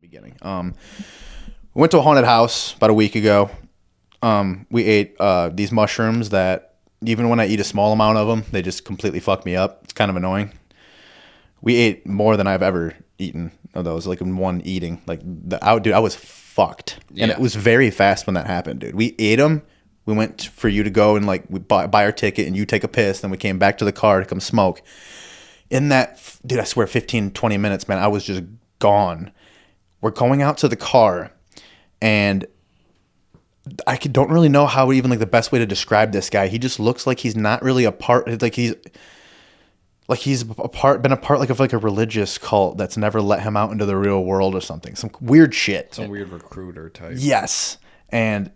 beginning. We went to a haunted house about a week ago. We ate these mushrooms that even when I eat a small amount of them, they just completely fuck me up. It's kind of annoying. We ate more than I've ever eaten of those, like in one eating. Dude, I was fucked, and it was very fast when that happened, dude. We ate them. We went for you to go and we buy our ticket, and you take a piss. Then we came back to the car to come smoke. In that, dude, I swear, 15, 20 minutes, man, I was just gone. We're going out to the car, and I don't really know how even the best way to describe this guy. He just looks like he's not really a part. He's been a part of a religious cult that's never let him out into the real world or something. Some weird shit. Some weird recruiter type. Yes, and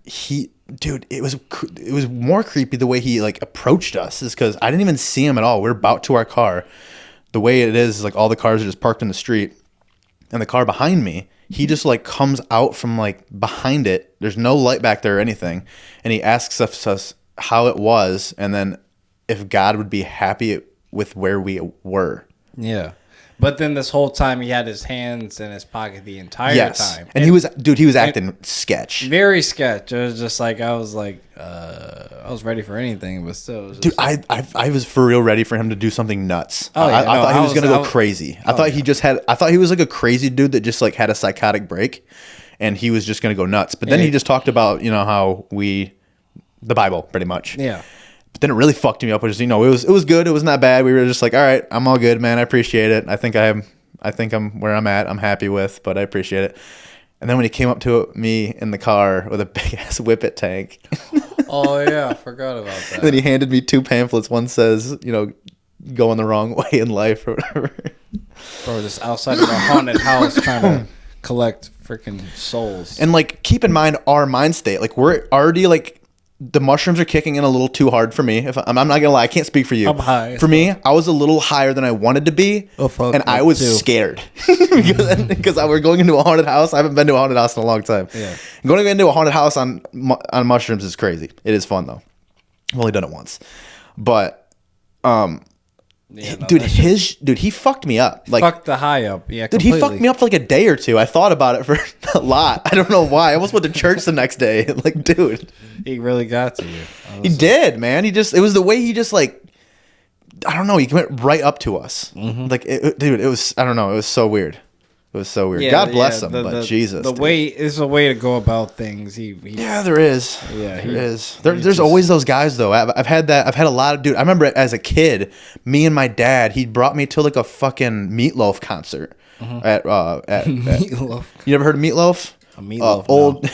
dude, it was more creepy the way he approached us. Is because I didn't even see him at all. We were about to our car. The way it is all the cars are just parked in the street, and the car behind me. He just comes out from behind it. There's no light back there or anything. And he asks us how it was, and then if God would be happy with where we were. Yeah. But then this whole time he had his hands in his pocket the entire time. And he was acting sketch. Very sketch. It was just I was ready for anything, but still. Dude, I was for real ready for him to do something nuts. Oh, yeah, I thought he was going to go crazy. I thought he was a crazy dude that just had a psychotic break, and he was just going to go nuts. But then he just talked about, how the Bible pretty much. Yeah. But then it really fucked me up, which is, it was good. It wasn't that bad. We were just all right, I'm all good, man. I appreciate it. I think I'm where I'm at. I'm happy with, but I appreciate it. And then when he came up to me in the car with a big ass Whippet tank. Oh yeah, I forgot about that. And then he handed me 2 pamphlets. One says, going the wrong way in life or whatever. Bro, just outside of a haunted house trying to collect freaking souls. And keep in mind our mind state. We're already the mushrooms are kicking in a little too hard for me. I'm not gonna lie, I can't speak for you. I'm high. For me, I was a little higher than I wanted to be, and I was scared because we're going into a haunted house. I haven't been to a haunted house in a long time. Yeah, going into a haunted house on mushrooms is crazy. It is fun though. I've only done it once, but he fucked me up. Fucked the high up. Yeah, dude, he fucked me up for a day or two. I thought about it for a lot. I don't know why. I almost went to church the next day. Dude, he really got to you. He did, man. It was the way he just I don't know. He went right up to us. Mm-hmm. Dude, it was, I don't know. It was so weird. It was so weird. Yeah, God bless him, but Jesus. The way is a way to go about things. Yeah, there is. Yeah, there is. There's always those guys though. I've had that. I've had a lot of dude. I remember as a kid, me and my dad. He brought me to a fucking Meatloaf concert at Meatloaf. You ever heard of Meatloaf? A Meatloaf. Old.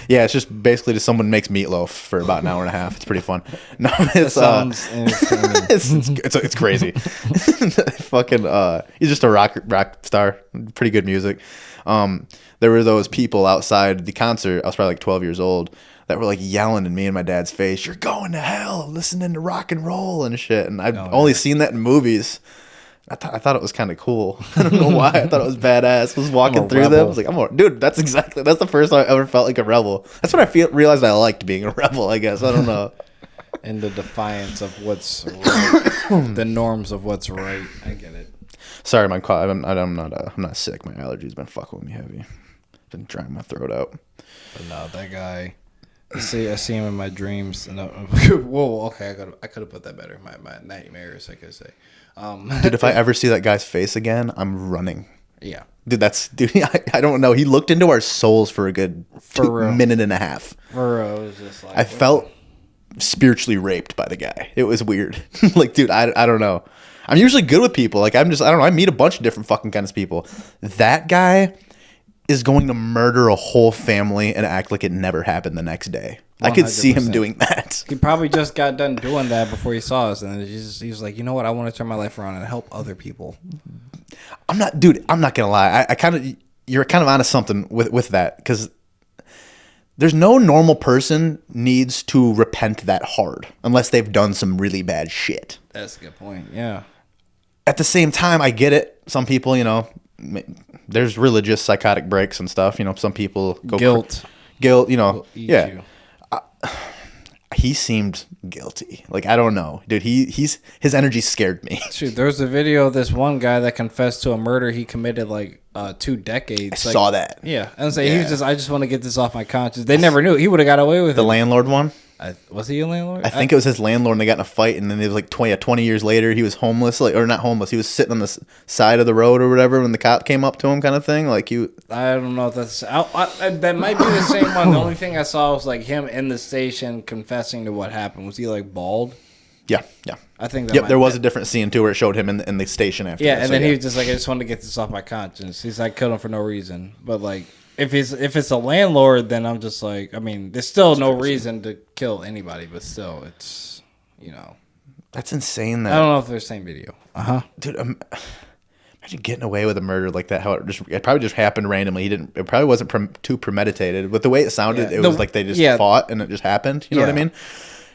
Yeah, it's just basically just someone makes meatloaf for about an hour and a half. It's pretty fun. No, it's it's crazy. Fucking he's just a rock star. Pretty good music. There were those people outside the concert. I was probably 12 years old that were yelling in me and my dad's face, "You're going to hell listening to rock and roll and shit." And I've only seen that in movies. I thought it was kind of cool. I don't know why. I thought it was badass. I was walking through them. I was dude, that's the first time I ever felt like a rebel. That's when I realized I liked being a rebel, I guess. I don't know. In the defiance of what's right, the norms of what's right. I get it. Sorry, my cough. I'm not sick. My allergies been fucking with me heavy. Been drying my throat out. But no, that guy. I see him in my dreams. And whoa, okay, I could have put that better. My nightmares, I could say. Dude, if I ever see that guy's face again, I'm running. Yeah. Dude, I don't know. He looked into our souls for a good minute and a half. For real, it was just I felt spiritually raped by the guy. It was weird. Dude, I don't know. I'm usually good with people. I don't know. I meet a bunch of different fucking kinds of people. That guy is going to murder a whole family and act like it never happened the next day. 100%. I could see him doing that. He probably just got done doing that before he saw us, and he was like, you know what? I want to turn my life around and help other people. I'm not gonna lie. You're kind of onto something with that, because there's no normal person needs to repent that hard unless they've done some really bad shit. That's a good point. Yeah. At the same time, I get it. Some people, there's religious psychotic breaks and stuff. Some people go guilt. Yeah. he seemed guilty. Like, I don't know, dude. His energy scared me. Shoot, there was a video of this one guy that confessed to a murder he committed like 2 decades. I saw that. Yeah, and say he was just, I just want to get this off my conscience. They never knew he would have got away with it. The landlord one. Was he a landlord? I think it was his landlord, and they got in a fight, and then it was like 20 years later, he was homeless, like, or not homeless. He was sitting on the side of the road or whatever when the cop came up to him, kind of thing. Like I don't know if that's that might be the same one. The only thing I saw was like him in the station confessing to what happened. Was he like bald? Yeah. I think that. Yep, there was a different scene too where it showed him in the station after. Yeah, that, and then he was just like, I just wanted to get this off my conscience. He's like, killed him for no reason. But like, if it's a landlord, then I'm just like, I mean, there's still no reason to kill anybody, but still, it's, you know, that's insane. I don't know if they're the same video. Dude. Imagine getting away with a murder like that. How it probably just happened randomly. It probably wasn't too premeditated. But the way it sounded, it was like they just fought and it just happened. You know what I mean?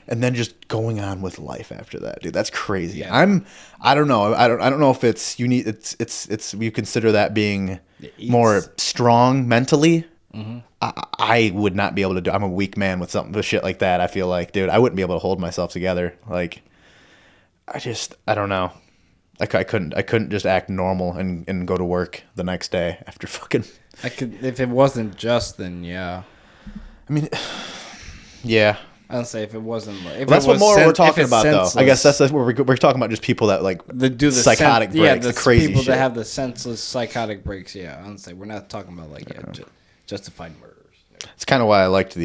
And then just going on with life after that, dude. That's crazy. Yeah. I don't know. I don't know if it's you consider that being more strong mentally. Mm-hmm. I would not be able to do. I'm a weak man with shit like that. I feel like, dude, I wouldn't be able to hold myself together. Like, I don't know. Like I couldn't just act normal and go to work the next day after fucking. I could if it wasn't just, then yeah. I mean, yeah. I'll say if it wasn't. If that's what more we're talking about, senseless, though. I guess that's what we're talking about. Just people that like do the psychotic breaks, the crazy people shit. that have the senseless psychotic breaks. Yeah, I'll say we're not talking about like justified murders. It's kind of why I liked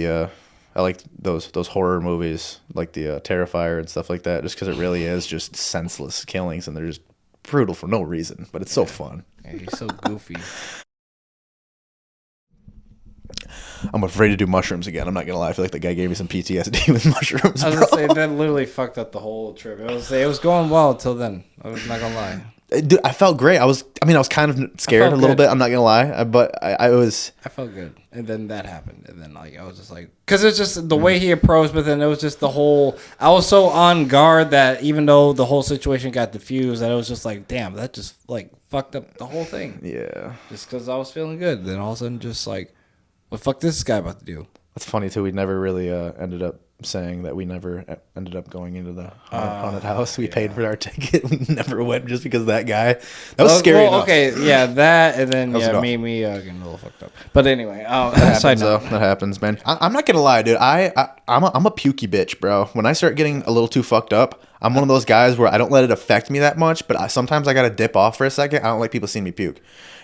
those horror movies, like the Terrifier and stuff like that, just because it really is just senseless killings and they're just brutal for no reason, but it's so fun. Yeah, he's so goofy. I'm afraid to do mushrooms again. I'm not gonna lie. I feel like the guy gave me some PTSD with mushrooms. I was gonna say that literally fucked up the whole trip. It was going well until then. I was not gonna lie. Dude, I felt great. I was kind of scared a little bit. I'm not gonna lie, but I was. I felt good, and then that happened, and then like I was just like, because it's just the way he approached, but then it was just the whole. I was so on guard that even though the whole situation got diffused, that it was just like, damn, that just like fucked up the whole thing. Yeah. Just because I was feeling good, then all of a sudden, just like, what the fuck this guy about to do? That's funny too. We never really ended up saying that we never ended up going into the haunted house. We paid for our ticket. We never went just because of that guy. That was scary enough. Okay, yeah, that, and then me getting a little fucked up. But anyway, that happens, man. I'm not gonna lie, dude. I'm a pukey bitch, bro. When I start getting a little too fucked up, I'm one of those guys where I don't let it affect me that much. But sometimes I gotta dip off for a second. I don't like people seeing me puke.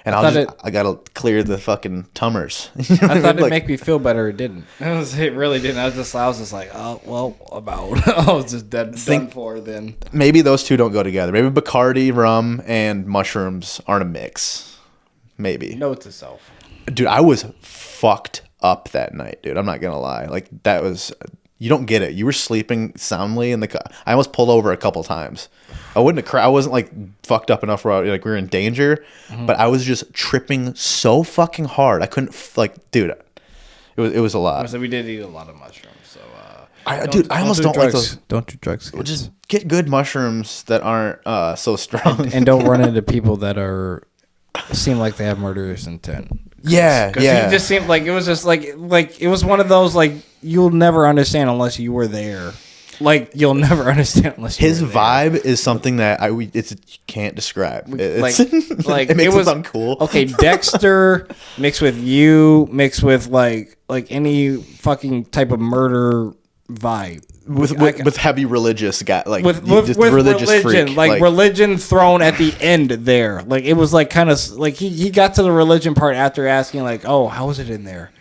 And I gotta clear the fucking tummers. You know I thought it'd make me feel better. It didn't. It really didn't. I was just like, oh well, about. I was just done for then. Maybe those two don't go together. Maybe Bacardi, rum, and mushrooms aren't a mix. Maybe. Note to self. Dude, I was fucked up that night, dude. I'm not gonna lie. Like that was. You don't get it. You were sleeping soundly in the car. I almost pulled over a couple times. I wouldn't have I wasn't like fucked up enough where we were in danger, but I was just tripping so fucking hard. I couldn't dude. It was a lot. So we did eat a lot of mushrooms. So I almost don't like those. Don't do drugs. Well, just get good mushrooms that aren't so strong, and don't run into people that seem like they have murderous intent. Yeah. He just seemed like it was just like it was one of those like you'll never understand unless you were there. Like you'll never understand unless you his were vibe there. is something that you can't describe. It's, like it makes it was uncool. Okay, Dexter mixed with you mixed with like any fucking type of murder vibe. With heavy religious guy, like with religious religion, freak. like religion thrown at the end there. Like it was like kind of like he got to the religion part after asking like, oh, how is it in there?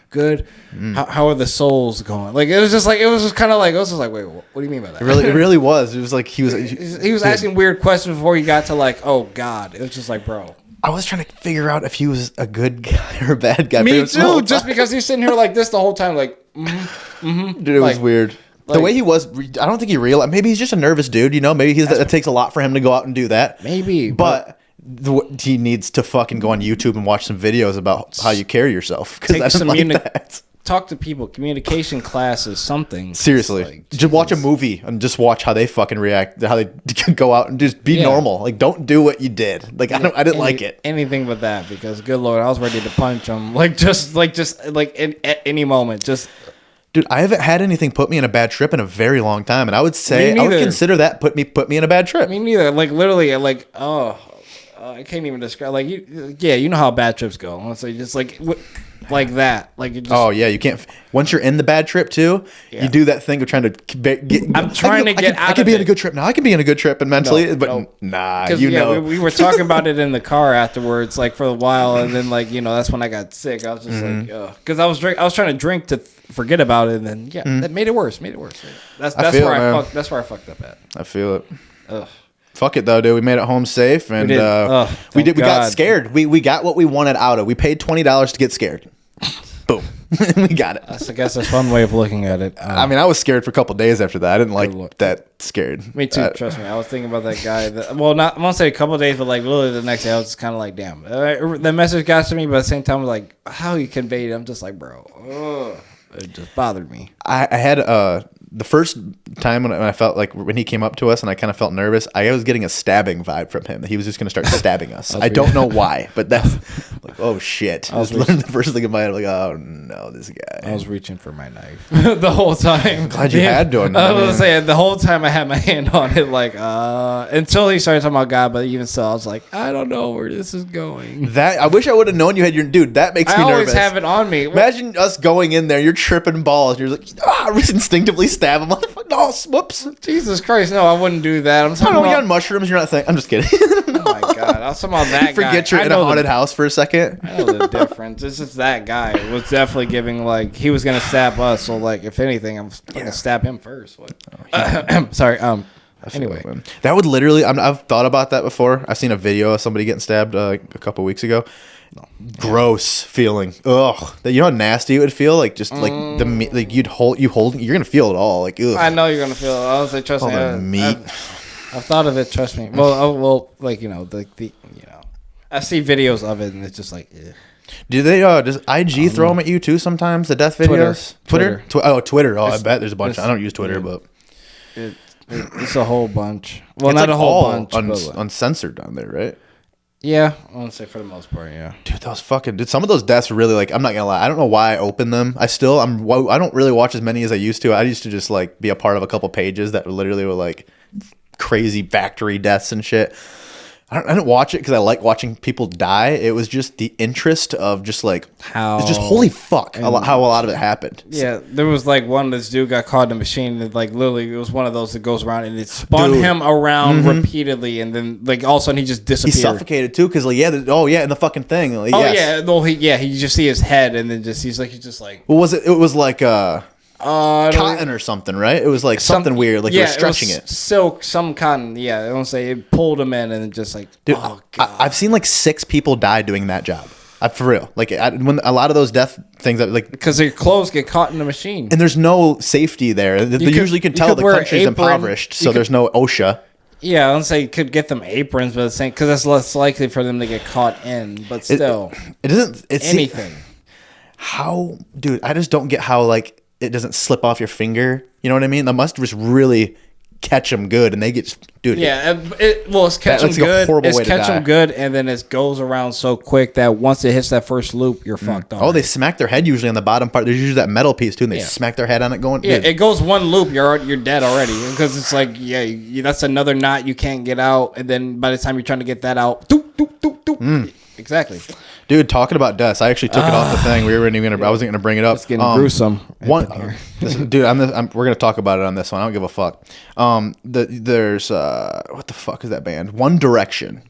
Good. How are the souls going? Like it was just kind of like I was just like, wait, what do you mean by that? It really was. It was like he was asking weird questions before he got to like, oh God. It was just like, bro. I was trying to figure out if he was a good guy or a bad guy. Me too. Just because he's sitting here like this the whole time, like, dude, it was weird. The way he was, I don't think he realized. Maybe he's just a nervous dude, you know. Maybe it takes a lot for him to go out and do that. Maybe, but he needs to fucking go on YouTube and watch some videos about how you carry yourself. Because I didn't like that. Talk to people. Communication classes, something. Seriously, like, just watch a movie and just watch how they fucking react. How they go out and just be normal. Like, don't do what you did. Like, I didn't like it. Anything but that, because good Lord, I was ready to punch him. Like, just at any moment, just. Dude, I haven't had anything put me in a bad trip in a very long time, and I would say Me I would neither. consider that put me in a bad trip. Me neither. Like literally, like I can't even describe. Like you know how bad trips go. Honestly, just like that. Like you just. Oh yeah, you can't. Once you're in the bad trip too, you do that thing of trying to get. I'm trying to get out. I can be in a good trip now. I can be in a good trip and mentally, but nah, you know. We were talking about it in the car afterwards, like for a while, and then like that's when I got sick. I was just like, because I was trying to drink to forget about it, and then that made it worse. That's where I fucked up at. I feel it. Ugh. Fuck it though, dude. We made it home safe, and we got scared. We got what we wanted out of. We paid $20 to get scared. Boom, we got it. I guess that's one way of looking at it. I mean, I was scared for a couple days after that. I didn't like that scared. Me too. Trust me. I was thinking about that guy. I won't say a couple of days, but like literally the next day, I was just kind of like, damn. The message got to me, but at the same time, like how he conveyed it, I'm just like, bro, it just bothered me. I had the first time when I felt like when he came up to us and I kind of felt nervous, I was getting a stabbing vibe from him. He was just going to start stabbing us. I don't know why, but that's like, oh shit. The first thing in my head, like, oh no, this guy. I was reaching for my knife the whole time. Glad you had to. I was saying the whole time I had my hand on it, like, until he started talking about God, but even so, I was like, I don't know where this is going. I wish I would have known you had your dude. That makes me nervous. I always have it on me. Imagine us going in there, you're tripping balls, and you're like, instinctively stab him. No, whoops. Jesus Christ, no, I wouldn't do that. I'm talking about when you're on mushrooms, you're not thinking. I'm just kidding. Oh my God, I was talking about that guy. Forget you're in a haunted house for a second. I know the difference. It's just that guy was definitely giving like he was gonna stab us. So like, if anything, I'm gonna stab him first. What? Sorry. Anyway, that would literally. I've thought about that before. I've seen a video of somebody getting stabbed a couple weeks ago. Gross feeling. Ugh. You know how nasty it would feel? Like just like the meat. Like you're gonna feel it all. Like ugh. I know you're gonna feel it. I was like, trust me. The meat. I've thought of it. Trust me. Well, like I see videos of it and it's just like. Ugh. Do they? Does IG throw them at you too sometimes? The death videos. Twitter. Twitter. Oh, I bet there's a bunch. I don't use Twitter, but it's a whole bunch. Well, it's not like a whole bunch. Uncensored on there, right? Yeah, I want to say for the most part, yeah. Dude, some of those deaths really like. I'm not gonna lie. I don't know why I opened them. I don't really watch as many as I used to. I used to just like be a part of a couple pages that literally were like crazy factory deaths and shit. I didn't watch it because I like watching people die. It was just the interest of just like how it's just holy fuck how a lot of it happened. Yeah, there was like this dude got caught in a machine and like literally it was one of those that goes around and it spun him around repeatedly and then like all of a sudden he just disappeared. He suffocated too because like in the fucking thing. Like, he just see his head and then he's just like. What was it? It was like cotton or something, right? It was like something weird, like you were stretching it. Silk, some cotton. Yeah, I don't say it pulled him in and then just like. Dude, oh God. I've seen like 6 people die doing that job. For real, like when a lot of those death things, like because their clothes get caught in the machine, and there's no safety there. You usually can tell the country's impoverished, so there's no OSHA. Yeah, I don't say it could get them aprons, but it's saying because that's less likely for them to get caught in. But still, it doesn't. It's anything. How, dude? I just don't get how like. It doesn't slip off your finger. You know what I mean? That must just really catch them good, and they get dude. Yeah, it's catch them good. It's catch them good, and then it goes around so quick that once it hits that first loop, you're fucked up. Oh, they smack their head usually on the bottom part. There's usually that metal piece too, and they smack their head on it going. Yeah, it goes one loop, you're dead already because it's like that's another knot you can't get out, and then by the time you're trying to get that out, doop, doop, doop, doop. Exactly. Dude, talking about deaths, I actually took it off the thing. We weren't even I wasn't going to bring it up. It's getting gruesome. Dude, we're going to talk about it on this one. I don't give a fuck. There's what the fuck is that band? One Direction.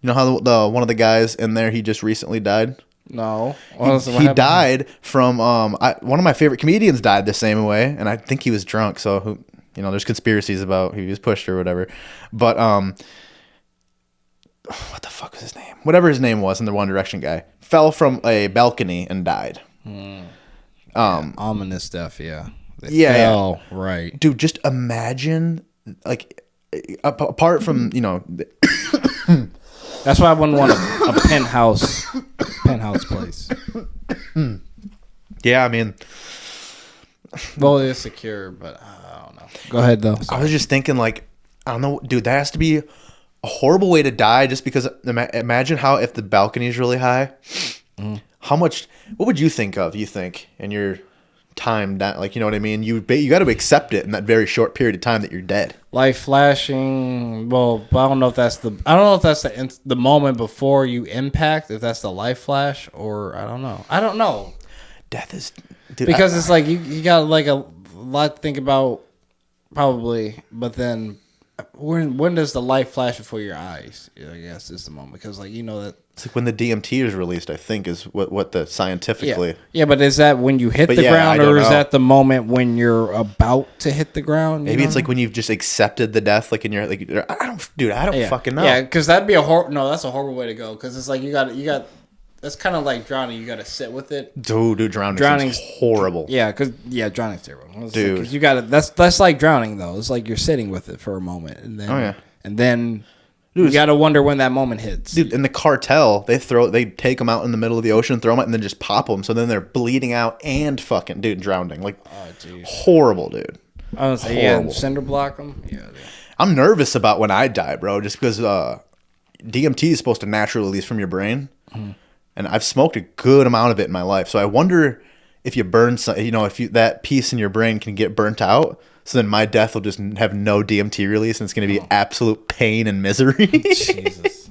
You know how one of the guys in there, he just recently died? No. He died from one of my favorite comedians died the same way, and I think he was drunk. So there's conspiracies about he was pushed or whatever. But what the fuck was his name? Whatever his name was, in the One Direction guy fell from a balcony and died. Ominous stuff, yeah. Yeah. Right. Dude, just imagine, like, apart from That's why I wouldn't want a penthouse place. Yeah, I mean, well, it's secure, but I don't know. Go ahead though. Sorry. I was just thinking, like, I don't know, dude. That has to be a horrible way to die, just because imagine how if the balcony is really high, how much, what would you think of, in your time that, like, you know what I mean? You got to accept it in that very short period of time that you're dead. Life flashing. Well, I don't know if that's the moment before you impact. If that's the life flash, or I don't know. Death is, dude, because it's like you got like a lot to think about, probably. But then, when does the light flash before your eyes? I guess is the moment, because like you know that it's like when the DMT is released. I think is what the scientifically. Yeah, but is that when you hit the ground, or is that the moment when you're about to hit the ground? Maybe it's like when you've just accepted the death, like in your like. I don't fucking know. Yeah, because that'd be that's a horrible way to go. Because it's like you got. That's kind of like drowning. You got to sit with it. Dude, drowning's horrible. Yeah, drowning's terrible. Dude, like, you got to. That's like drowning though. It's like you're sitting with it for a moment, and then, dude, you got to wonder when that moment hits. Dude, in the cartel, they take them out in the middle of the ocean, throw them out, and then just pop them. So then they're bleeding out and fucking drowning. Like, horrible, dude. I was say cinder block them. Yeah. I'm nervous about when I die, bro. Just because DMT is supposed to naturally release from your brain. Mm-hmm. And I've smoked a good amount of it in my life. So I wonder if you burn some, if that piece in your brain can get burnt out. So then my death will just have no DMT release, and it's going to be absolute pain and misery. Jesus.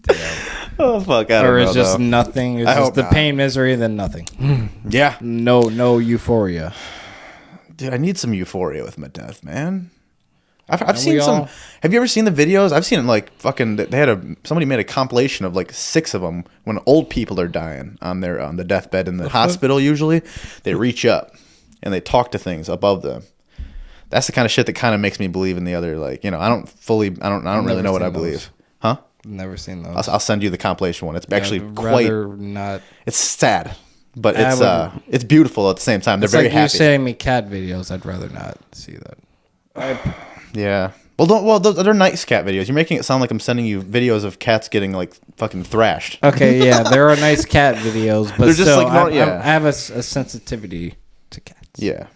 Damn. Oh, fuck. I don't know. Or it's just nothing. It's just the pain, misery, and then nothing. Yeah. No euphoria. Dude, I need some euphoria with my death, man. I've seen some. Have you ever seen the videos? I've seen it like fucking. Somebody made a compilation of like 6 of them when old people are dying on the deathbed in the hospital. Usually, they reach up and they talk to things above them. That's the kind of shit that kind of makes me believe in the other. Like, I don't really know what I believe. Huh? Never seen those. I'll send you the compilation one. It's actually quite. Not. It's sad, but it's beautiful at the same time. They're very happy. You're sending me cat videos. I'd rather not see that. Yeah. Well, they're nice cat videos. You're making it sound like I'm sending you videos of cats getting like fucking thrashed. Okay, yeah, there are nice cat videos, but they're just still, like I have a sensitivity to cats. Yeah.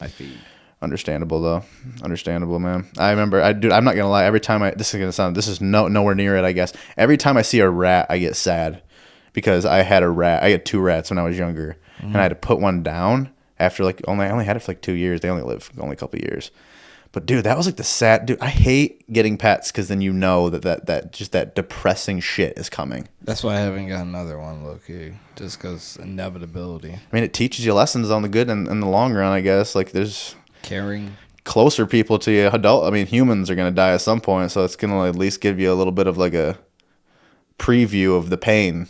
I feed. Understandable though. Understandable, man. I remember, I'm not gonna lie. Every time this is nowhere near it. I guess every time I see a rat, I get sad because I had 2 rats when I was younger, and I had to put one down after I only had it for like 2 years. They only live a couple of years. But dude, that was like the sad dude. I hate getting pets because then that depressing shit is coming. That's why I haven't got another one, low-key, just because inevitability. I mean, it teaches you lessons on the good and in the long run, I guess. Like there's caring, closer people to you. Humans are gonna die at some point, so it's gonna at least give you a little bit of like a preview of the pain.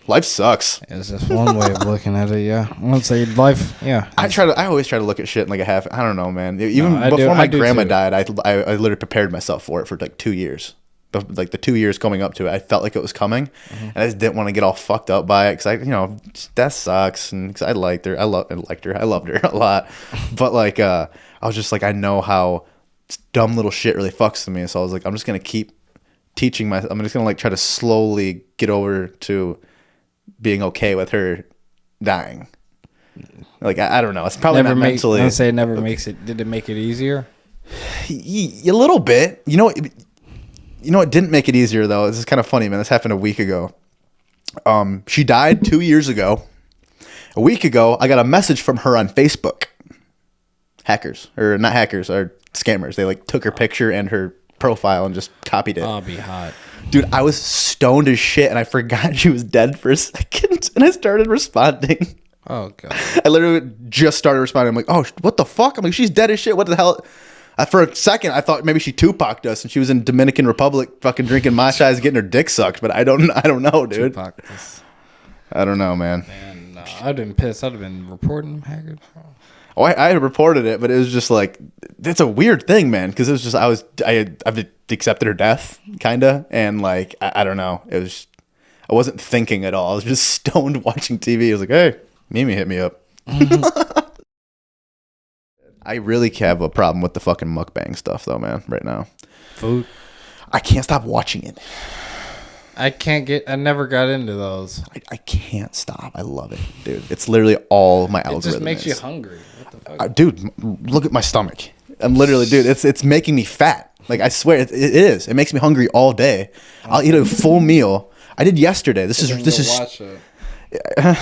Life sucks. It's just one way of looking at it. Yeah, I would say life. Yeah, I always try to look at shit in like a half. I don't know, man. Even before my grandma died, I literally prepared myself for it for like 2 years. But like the 2 years coming up to it, I felt like it was coming, and I just didn't want to get all fucked up by it because that sucks. And because I liked her, I loved her a lot. But like, I was just like, I know how dumb little shit really fucks with me. So I was like, I'm just gonna keep teaching I'm just gonna like try to slowly get over to being okay with her dying. Like I don't know. It's probably not mentally. I say it never makes it. Did it make it easier? A little bit. It didn't make it easier though. This is kind of funny, man. This happened a week ago. She died 2 years ago. A week ago, I got a message from her on Facebook. Hackers, or not hackers, or scammers. They like took her picture and her profile and just copied it. Oh, be hot. Dude, I was stoned as shit, and I forgot she was dead for a second, and I started responding. Oh, God. I literally just started responding. I'm like, oh, what the fuck? I'm like, she's dead as shit. What the hell? For a second, I thought maybe she Tupac'd us, and she was in Dominican Republic fucking drinking matchas, getting her dick sucked, but I don't know, dude. I don't know, man. Man, no, I'd have been pissed. I'd have been reporting hackers. Oh, I reported it, but it was just like, it's a weird thing, man, because it was just, I've accepted her death, kind of, and like, I don't know, I wasn't thinking at all, I was just stoned watching TV, I was like, hey, Mimi hit me up. I really have a problem with the fucking mukbang stuff, though, man, right now. Food? I can't stop watching it. I never got into those. I can't stop. I love it, dude. It's literally all my algorithm. It just makes you hungry. What the fuck? Dude, look at my stomach. I'm literally, dude, it's making me fat. Like, I swear, it is. It makes me hungry all day. I'll eat a full meal. I did yesterday. This is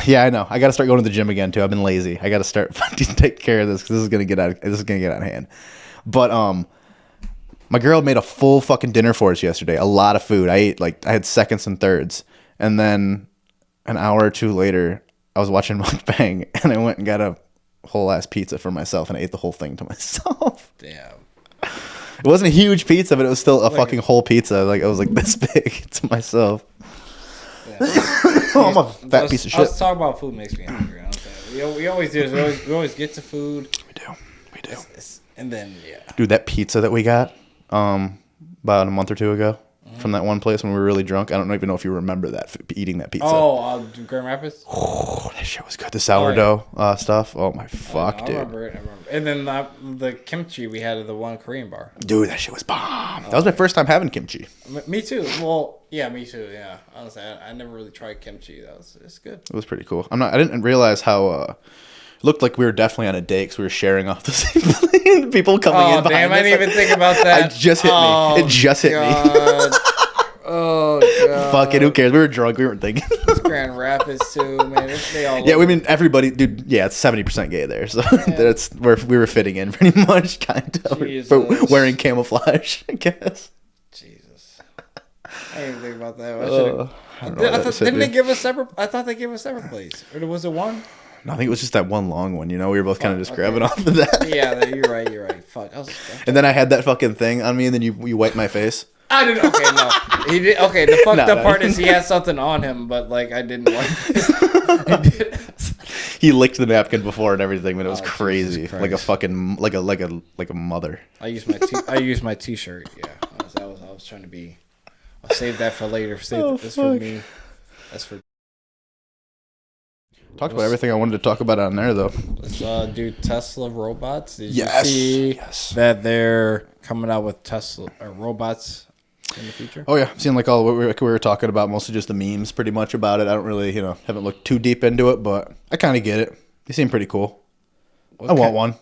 Yeah, I know. I got to start going to the gym again too. I've been lazy. I got to start take care of this because this is gonna get out. This is gonna get out of hand. But my girl made a full fucking dinner for us yesterday. A lot of food. I had seconds and thirds, and then an hour or two later, I was watching mukbang, and I went and got a whole ass pizza for myself, and I ate the whole thing to myself. Damn. It wasn't a huge pizza, but it was still a fucking whole pizza. Like it was like this big to myself. I'm a fat piece of shit. Let's talk about food makes me hungry. We always do this. We always get to food. We do. And then, yeah. Dude, that pizza that we got about a month or two ago from that one place when we were really drunk. I don't even know if you remember that, eating that pizza. Oh, Grand Rapids? Oh, that shit was good. The sourdough stuff. Oh, my fuck, dude. I remember it. And then the kimchi we had at the one Korean bar. Dude, that shit was bomb. That was my first time having kimchi. Me too. Well, yeah, me too. Yeah, honestly, I never really tried kimchi. It's good. It was pretty cool. I didn't realize how it looked like we were definitely on a date because we were sharing off the same plane. People coming in behind damn! us. I didn't even think about that. It just hit me. It just hit me. Oh god. Fuck it. Who cares? We were drunk. We weren't thinking. It's Grand Rapids too, man. They all. Yeah, we mean everybody, dude. Yeah, it's 70% gay there, so that's where we were fitting in pretty much, kind of. But wearing camouflage, I guess. Jesus. I didn't even think about that. Didn't they give us separate? I thought they gave us separate plates. Or was it one? No, I think it was just that one long one. You know, we were both kind of just grabbing off of that. Yeah, you're right. Fuck. And then I had that fucking thing on me, and then you wiped my face. I didn't. Okay, no. He did. Okay, the fucked up part is he had something on him, but like I didn't wipe it. He licked the napkin before and everything, but it was crazy, like a fucking like a mother. I used my t-shirt. Yeah, I was trying to be. I'll save that for later. Save this for me. That's for. Talked about everything I wanted to talk about on there, though. Let's do Tesla robots. Did you see that they're coming out with Tesla robots in the future? Oh yeah, I've seen like all what we were talking about, mostly just the memes, pretty much about it. I don't really, haven't looked too deep into it, but I kind of get it. They seem pretty cool. I want one.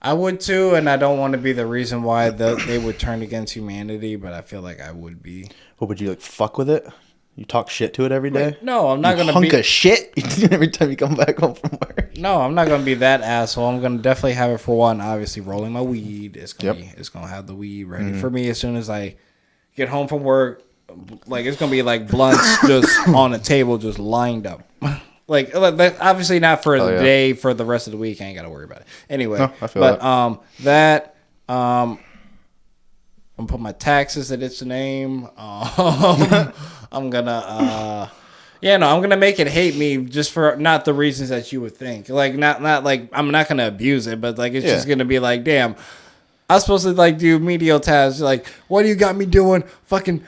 I would too, and I don't want to be the reason why they would turn against humanity, but I feel like I would be. What would you like? Fuck with it? You talk shit to it every day? No, I'm not going to be... hunk of shit every time you come back home from work. No, I'm not going to be that asshole. I'm going to definitely have it for one, obviously rolling my weed. It's going to have the weed ready for me as soon as I get home from work. Like, it's going to be like blunts just on a table, just lined up. Like, obviously not for the day, for the rest of the week. I ain't got to worry about it. Anyway, no, I feel that I'm going to put my taxes at its name. I'm gonna I'm gonna make it hate me just for not the reasons that you would think. Like not like I'm not gonna abuse it, but like it's just gonna be like, damn, I was supposed to like do medial tasks. Like, what do you got me doing? Fucking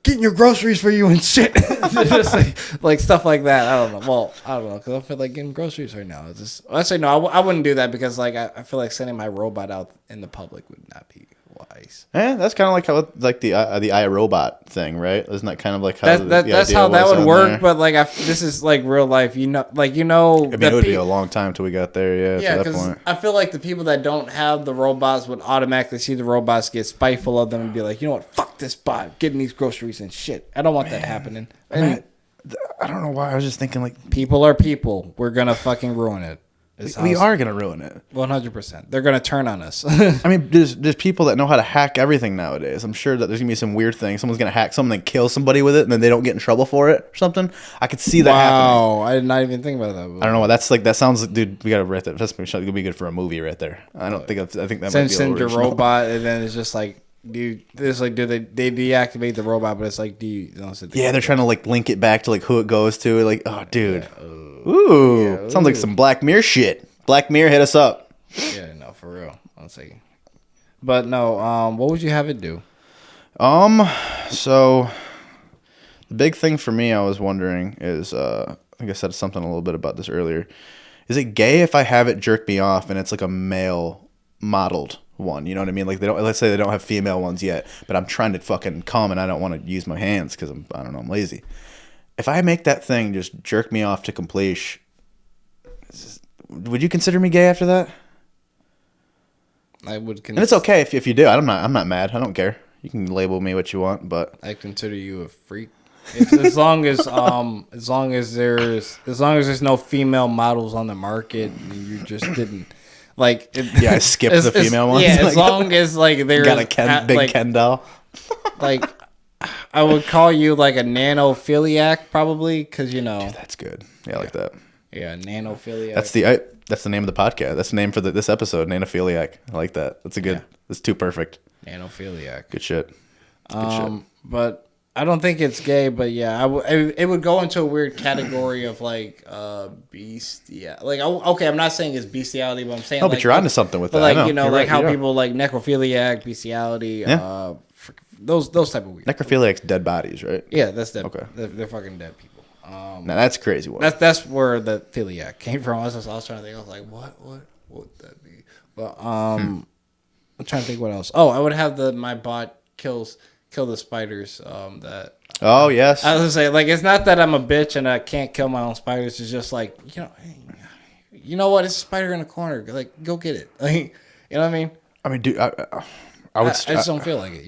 getting your groceries for you and shit. Just like stuff like that. I don't know. Well, I don't know because I feel like getting groceries right now. It's just actually no, I wouldn't do that because like I feel like sending my robot out in the public would not be wise. That's kind of like how like the iRobot thing, right? Isn't that kind of like how that's how that would work? There? But like this is like real life, I mean, it would be a long time till we got there. Yeah, to that point. I feel like the people that don't have the robots would automatically see the robots, get spiteful of them, and be like, you know what? Fuck this bot, getting these groceries and shit. I don't want that happening. I don't know why. I was just thinking like people are people. We're gonna fucking ruin it. We are going to ruin it. 100%. They're going to turn on us. I mean, there's people that know how to hack everything nowadays. I'm sure that there's going to be some weird thing. Someone's going to hack something and kill somebody with it, and then they don't get in trouble for it or something. I could see that happening. Wow, I did not even think about that. I don't know. That's like that sounds like, dude. We got to write that. That's going to be good for a movie right there. I think that might be send your robot, and then it's just like, dude, it's like, do they deactivate the robot? But it's like, they're trying to like link it back to like who it goes to. Like, oh, dude, sounds like some Black Mirror shit. Black Mirror, hit us up. Yeah, no, for real. I'll say. But no, what would you have it do? So the big thing for me, I was wondering is, I think I said something a little bit about this earlier. Is it gay if I have it jerk me off and it's like a male modeled one? You know what I mean? Like let's say they don't have female ones yet, but I'm trying to fucking come and I don't want to use my hands because I'm lazy. If I make that thing just jerk me off to completion, would you consider me gay after that? I would. And it's okay if you do. I'm not mad. I don't care. You can label me what you want, but I consider you a freak. As long as there's no female models on the market, and you just didn't like. I skipped the female ones. Yeah, like, as long as like there's got a big Ken doll. Like, I would call you like a nanophiliac probably because Dude, that's good. Yeah, I like that. Yeah, nanophiliac. That's the name of the podcast. That's the name for this episode, Nanophiliac. I like that. That's a good. That's too perfect. Nanophiliac. Good shit. Good shit. But I don't think it's gay. But yeah, it would go into a weird category of like beast. Yeah, like okay, I'm not saying it's bestiality, but I'm saying No, but you're onto something with that. Like I know. like right, how people like necrophiliac, bestiality. Yeah. Those type of weird. Necrophiliac's dead bodies, right? Yeah, that's dead. Okay. They're fucking dead people. Now that's a crazy one. That's where the philiac came from. I was trying to think. I was like, what would that be? But I'm trying to think what else. Oh, I would have my bot kill the spiders. Oh yes. I was gonna say, like, it's not that I'm a bitch and I can't kill my own spiders. It's just like, you know what? It's a spider in the corner. Like, go get it. Like, you know what I mean? I mean, dude, I would. I just don't feel like it.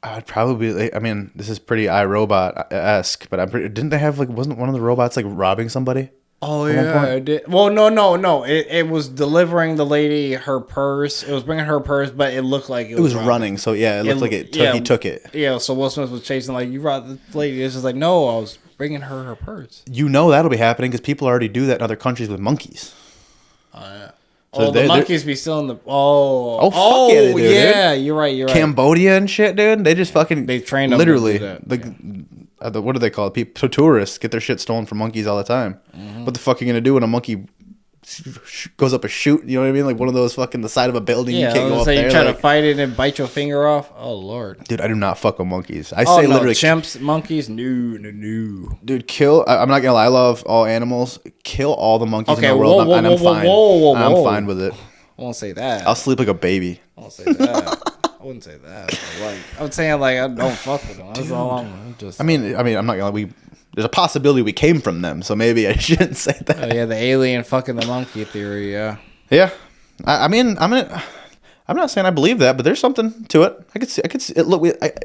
I'd probably. I mean, this is pretty iRobot-esque, but didn't they have like? Wasn't one of the robots like robbing somebody? Oh yeah, I did. Well, no. It was delivering the lady her purse. It was bringing her purse, but it looked like it was running. So yeah, it looked like he took it. Yeah. So Will Smith was chasing like, you robbed the lady. It's just like, no, I was bringing her purse. That'll be happening because people already do that in other countries with monkeys. Yeah. So the monkeys be still in the. Fuck yeah, they do, yeah, dude. you're right. Cambodia and shit, dude. They just fucking. They trained them literally. To do that. What do they call it? People, tourists get their shit stolen from monkeys all the time. Mm-hmm. What the fuck are you gonna do when a monkey goes up a chute? You know what I mean? Like one of those fucking the side of a building. Yeah, you can't go up there. You try to fight it and bite your finger off. Oh lord, dude, I do not fuck with monkeys. I say literally chimps, monkeys. No. Dude, kill. I'm not gonna lie. I love all animals. Kill all the monkeys in the world, and I'm fine. I'm fine with it. I won't say that. I'll sleep like a baby. I won't say that. I wouldn't say that. Like, I'm saying, like, I don't fuck with them. That's all I'm just. I mean, I'm not gonna. There's a possibility we came from them, so maybe I shouldn't say that. Oh yeah, the alien fucking the monkey theory. Yeah. Yeah, I mean, I'm not saying I believe that, but there's something to it. I could see it. Look,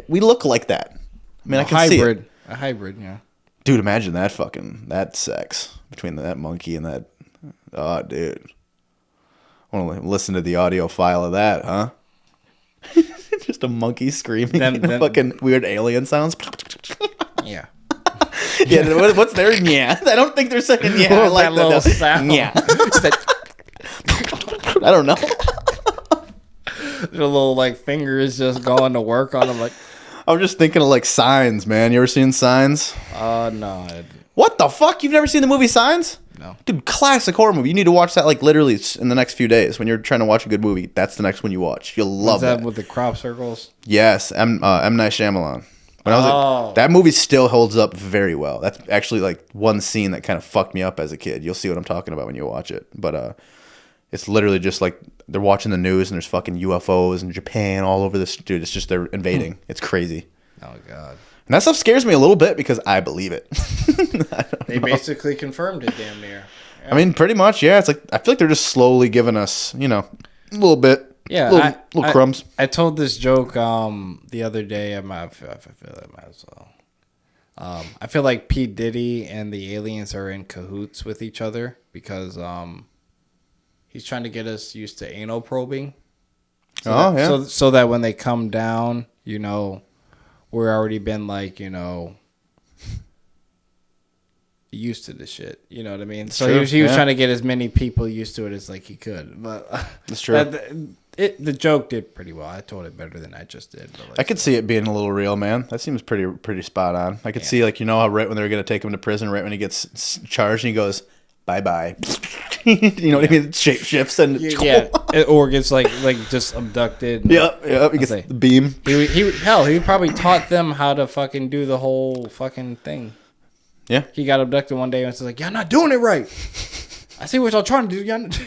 we look like that. I mean, I can see it. A hybrid, yeah. Dude, imagine that sex between that monkey and that. Oh, dude. I want to listen to the audio file of that, huh? Just a monkey screaming and fucking weird alien sounds. Yeah. Yeah, what's their yeah? I don't think they're saying yeah. I like that little sound. Yeah. I don't know. Their little like fingers just going to work on them. Like, I'm just thinking of like Signs, man. You ever seen Signs? No. What the fuck? You've never seen the movie Signs? No. Dude, classic horror movie. You need to watch that like literally in the next few days when you're trying to watch a good movie. That's the next one you watch. You'll love that. With the crop circles? Yes, M. Night Shyamalan. When I was that movie still holds up very well. That's actually like one scene that kind of fucked me up as a kid. You'll see what I'm talking about when you watch it. But it's literally just like they're watching the news and there's fucking UFOs in Japan all over this. Dude, it's just they're invading. It's crazy. Oh god. And that stuff scares me a little bit because I believe it. They basically confirmed it damn near. Yeah. I mean, pretty much, yeah. It's like I feel like they're just slowly giving us, a little bit. Yeah, little crumbs. I told this joke the other day. I feel like I might as well. I feel like P. Diddy and the aliens are in cahoots with each other because he's trying to get us used to anal probing. So that when they come down, we're already been like, used to the shit. You know what I mean? So he was trying to get as many people used to it as like he could. But that's true. The joke did pretty well. I told it better than I just did. But I could see it being a little real, man. That seems pretty spot on. I could see how right when they're gonna take him to prison, right when he gets charged, and he goes bye. You know what I mean? Shape shifts and or gets like just abducted. Yep. He gets the beam. He probably taught them how to fucking do the whole fucking thing. Yeah. He got abducted one day and was like, "Y'all not doing it right. I see what y'all trying to do. Y'all not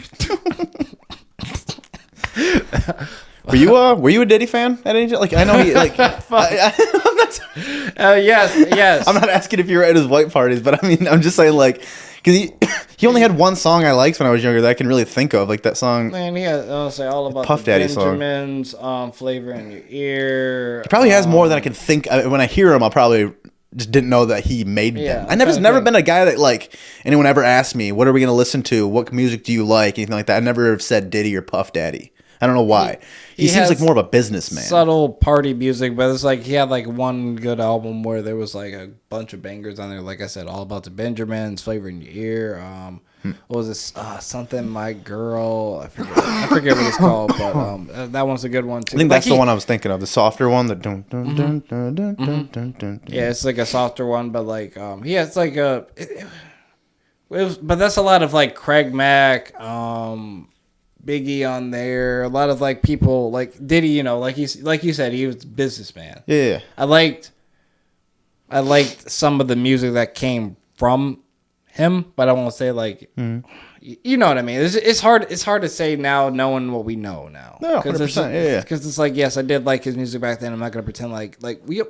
Were you a Diddy fan at any time? Like I know he like. Yes. I'm not asking if you were at his white parties, but I mean I'm just saying like because he only had one song I liked when I was younger that I can really think of, like that song. Man, he had all about Puff the Daddy Benjamins, flavor in your ear. He probably has more than I can think. When I hear him, I'll probably just didn't know that he made them. I kinda never thing. been a guy that like anyone ever asked me, what are we gonna listen to? What music do you like? Anything like that. I never have said Diddy or Puff Daddy. I don't know why. He seems like has more of a businessman. Subtle party music, but it's like he had like one good album where there was like a bunch of bangers on there. Like I said, All About the Benjamins, Flavor in Your Ear. What was this? Something My Girl. I forget what it's called, but that one's a good one too. I think Like that's the one I was thinking of, the softer one. The dun, dun, dun, dun, dun, dun, dun, dun. Yeah, it's like a softer one, but like it's like a. But that's a lot of like Craig Mack, Biggie on there. A lot of like people like Diddy. You know, like you said, he was a businessman. Yeah. I liked some of the music that came from him, but I won't say like, you know what I mean. It's hard to say now, knowing what we know now. No, 100%. Yeah. Because it's like, yes, I did like his music back then. I'm not gonna pretend like we not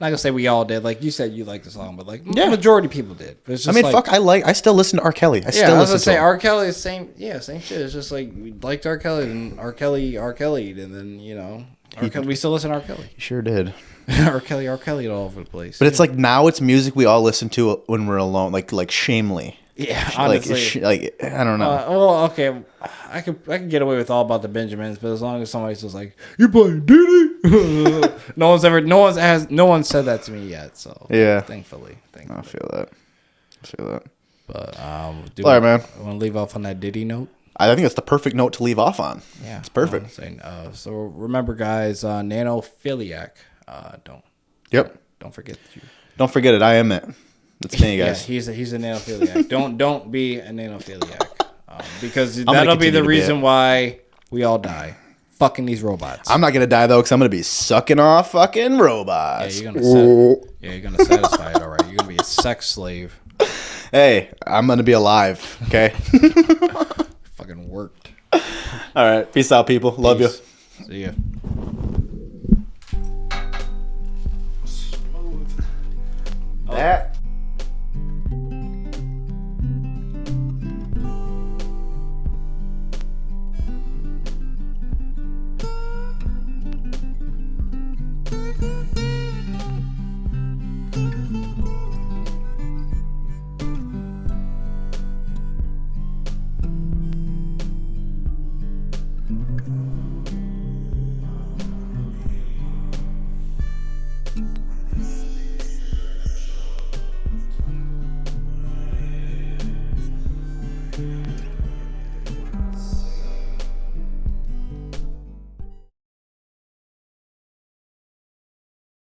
gonna say we all did. Like you said, you liked the song, but like majority of people did. But it's just I still listen to R. Kelly. I was gonna say R. Kelly is same shit. It's just like we liked R. Kelly and R. Kelly'd, and then you know. We still listen to R. Kelly. You sure did. R. Kelly all over the place. But it's like now it's music we all listen to when we're alone, like Shamely. Yeah, honestly. Like I don't know. Well, okay, I could get away with All About the Benjamins, but as long as somebody's just like, "You playing Diddy?" no one said that to me yet. So yeah, thankfully. I feel that. But all right, man. I want to leave off on that Diddy note. I think it's the perfect note to leave off on. Yeah, it's perfect. So remember, guys, Nanophiliac. Don't forget you. Don't forget it. I am it. That's me, guys. Yeah, he's a nanophiliac. don't be a nanophiliac, because that'll be the reason why we all die. Fucking these robots. I'm not gonna die though, because I'm gonna be sucking off fucking robots. Yeah, you're gonna satisfy it. All right, you're gonna be a sex slave. Hey, I'm gonna be alive. Okay. Fucking worked. All right. Peace out, people. Love you. See ya. That